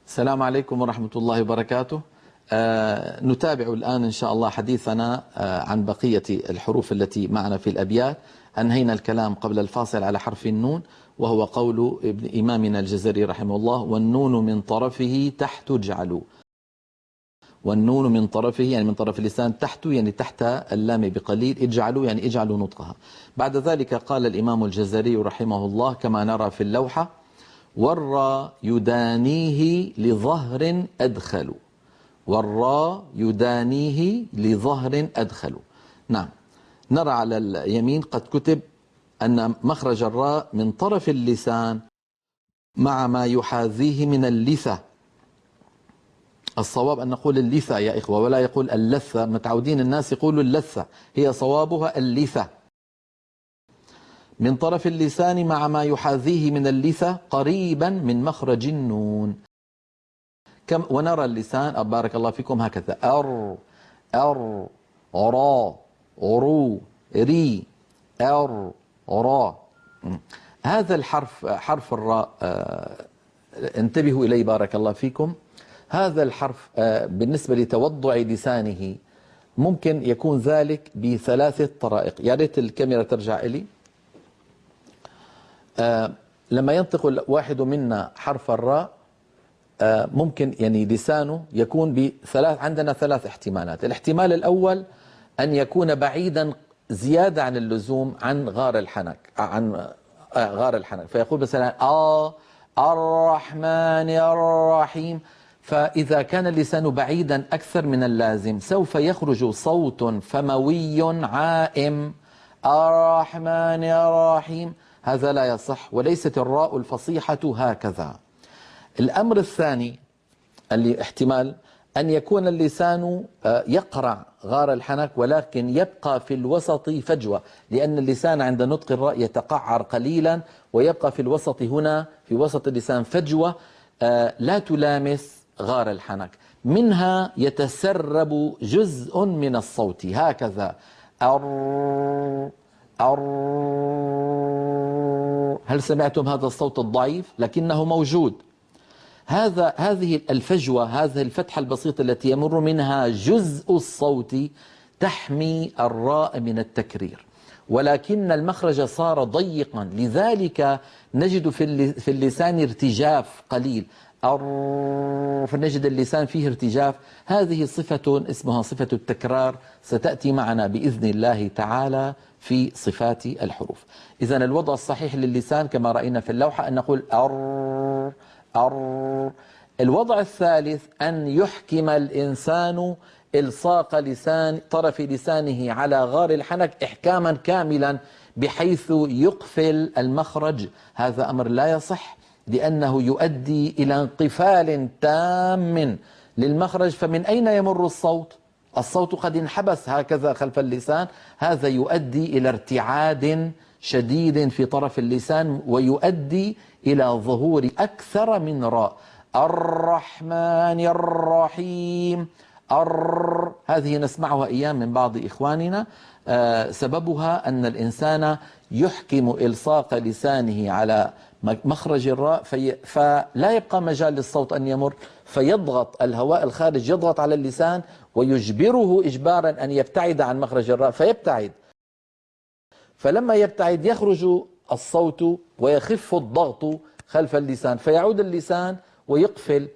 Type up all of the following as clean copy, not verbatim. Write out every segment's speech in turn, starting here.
السلام عليكم ورحمة الله وبركاته. نتابع الآن إن شاء الله حديثنا عن بقية الحروف التي معنا في الأبيات. أنهينا الكلام قبل الفاصل على حرف النون، وهو قول ابن إمامنا الجزري رحمه الله: والنون من طرفه تحت اجعلوا. والنون من طرفه يعني من طرف اللسان، تحت يعني تحت اللام بقليل، اجعلوا يعني اجعلوا نطقها. بعد ذلك قال الإمام الجزري رحمه الله كما نرى في اللوحة: والراء يدانيه لظهر أدخل. والراء يدانيه لظهر أدخل. نعم، نرى على اليمين قد كتب أن مخرج الراء من طرف اللسان مع ما يحاذيه من اللثة. الصواب أن نقول اللثة يا إخوة، ولا يقول اللثة. متعودين الناس يقولوا اللثة، هي صوابها اللثة. من طرف اللسان مع ما يحاذيه من اللثة قريبا من مخرج النون. ونرى اللسان بارك الله فيكم هكذا: أر أر را عرو ري أر را. هذا الحرف حرف الراء، انتبهوا إليه بارك الله فيكم. هذا الحرف بالنسبة لتوضع لسانه ممكن يكون ذلك بثلاثة طرائق. يا ريت الكاميرا ترجع إلي. لما ينطق واحد منا حرف الراء ممكن يعني لسانه يكون بثلاث. عندنا ثلاث احتمالات. الاحتمال الأول أن يكون بعيدا زيادة عن اللزوم عن غار الحنك، عن غار الحنك، فيقول مثلا الرحمن الرحيم. فإذا كان اللسان بعيدا أكثر من اللازم سوف يخرج صوت فموي عائم: الرحمن الرحيم. هذا لا يصح، وليست الراء الفصيحة هكذا. الأمر الثاني اللي احتمال أن يكون اللسان يقرع غار الحنك ولكن يبقى في الوسط فجوة، لأن اللسان عند نطق الراء يتقعر قليلا ويبقى في الوسط، هنا في وسط اللسان فجوة لا تلامس غار الحنك، منها يتسرب جزء من الصوت هكذا: هل سمعتم هذا الصوت الضعيف؟ لكنه موجود. هذه الفجوة، هذه الفتحة البسيطة التي يمر منها جزء الصوت تحمي الراء من التكرير، ولكن المخرج صار ضيقا، لذلك نجد في اللسان ارتجاف قليل، فنجد اللسان فيه ارتجاف. هذه صفة اسمها صفة التكرار، ستأتي معنا بإذن الله تعالى في صفات الحروف. إذن الوضع الصحيح للسان كما رأينا في اللوحة أن نقول الوضع الثالث أن يحكم الإنسان إلصاق طرف لسانه على غار الحنك إحكاما كاملا بحيث يقفل المخرج. هذا أمر لا يصح، لأنه يؤدي إلى انقفال تام للمخرج. فمن أين يمر الصوت؟ الصوت قد انحبس هكذا خلف اللسان، هذا يؤدي إلى ارتعاد شديد في طرف اللسان ويؤدي إلى ظهور أكثر من راء. الرحمن الرحيم هذه نسمعها أيام من بعض إخواننا. سببها أن الإنسان يحكم إلصاق لسانه على مخرج الراء فلا يبقى مجال للصوت أن يمر، فيضغط الهواء الخارج، يضغط على اللسان ويجبره إجبارا أن يبتعد عن مخرج الراء، فيبتعد. فلما يبتعد يخرج الصوت ويخف الضغط خلف اللسان، فيعود اللسان ويقفل،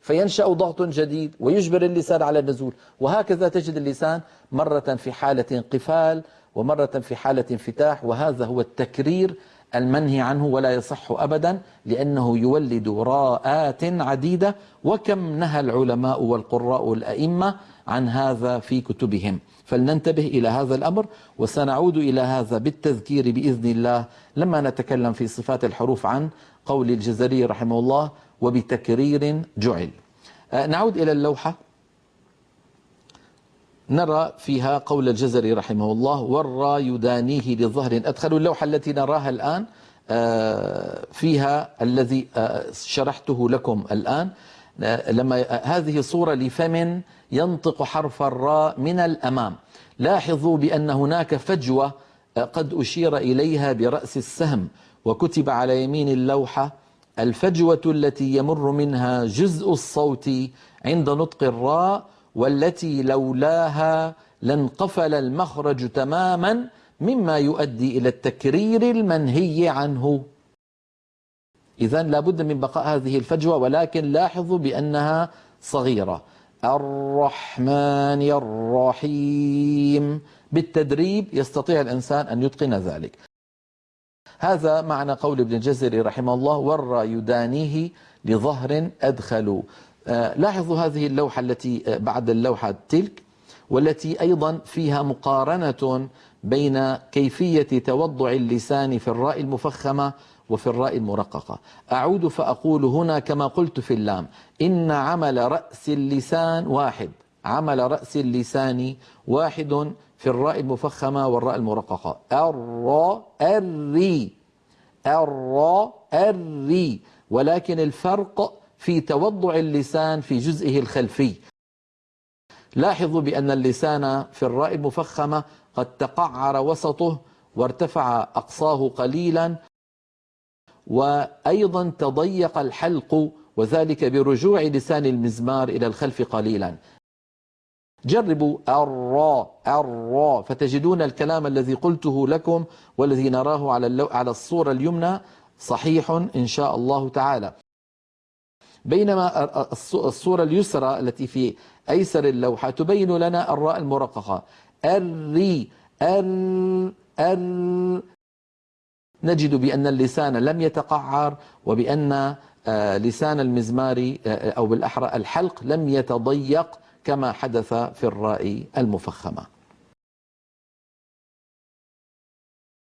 فينشأ ضغط جديد ويجبر اللسان على النزول، وهكذا تجد اللسان مرة في حالة انقفال ومرة في حالة انفتاح. وهذا هو التكرير المنهي عنه، ولا يصح أبدا، لأنه يولد راءات عديدة، وكم نهى العلماء والقراء والأئمة عن هذا في كتبهم. فلننتبه إلى هذا الأمر، وسنعود إلى هذا بالتذكير بإذن الله لما نتكلم في صفات الحروف عن قول الجزري رحمه الله: وبتكرير جعل. نعود إلى اللوحة، نرى فيها قول الجزري رحمه الله: والراء يدانيه لظهر أدخل. اللوحة التي نراها الآن فيها الذي شرحته لكم الآن. لما هذه صورة لفم ينطق حرف الراء من الأمام. لاحظوا بأن هناك فجوة قد أشير إليها برأس السهم، وكتب على يمين اللوحة الفجوة التي يمر منها جزء الصوت عند نطق الراء، والتي لولاها لانقفل المخرج تماما، مما يؤدي إلى التكرير المنهي عنه. إذن لابد من بقاء هذه الفجوة، ولكن لاحظوا بأنها صغيرة. الرحمن الرحيم، بالتدريب يستطيع الإنسان أن يتقن ذلك. هذا معنى قول ابن الجزري رحمه الله: والراء يدانيه لظهر أدخل. لاحظوا هذه اللوحة التي بعد اللوحة تلك، والتي أيضا فيها مقارنة بين كيفية توضع اللسان في الراء المفخمة وفي الراء المرققة. أعود فأقول هنا كما قلت في اللام: إن عمل رأس اللسان واحد، عمل رأس اللسان واحد في الراء المفخمة والراء المرققة. الراء الري، الراء الري، ولكن الفرق في توضع اللسان في جزئه الخلفي. لاحظوا بأن اللسان في الراء المفخمة قد تقعر وسطه وارتفع أقصاه قليلا، وأيضا تضيق الحلق، وذلك برجوع لسان المزمار إلى الخلف قليلا. جربوا الراء الراء، فتجدون الكلام الذي قلته لكم والذي نراه على الصورة اليمنى صحيح إن شاء الله تعالى. بينما الصورة اليسرى التي في أيسر اللوحة تبين لنا الراء المرققة: الري نجد بأن اللسان لم يتقعر، وبأن لسان المزمار أو بالأحرى الحلق لم يتضيق كما حدث في الراء المفخمة.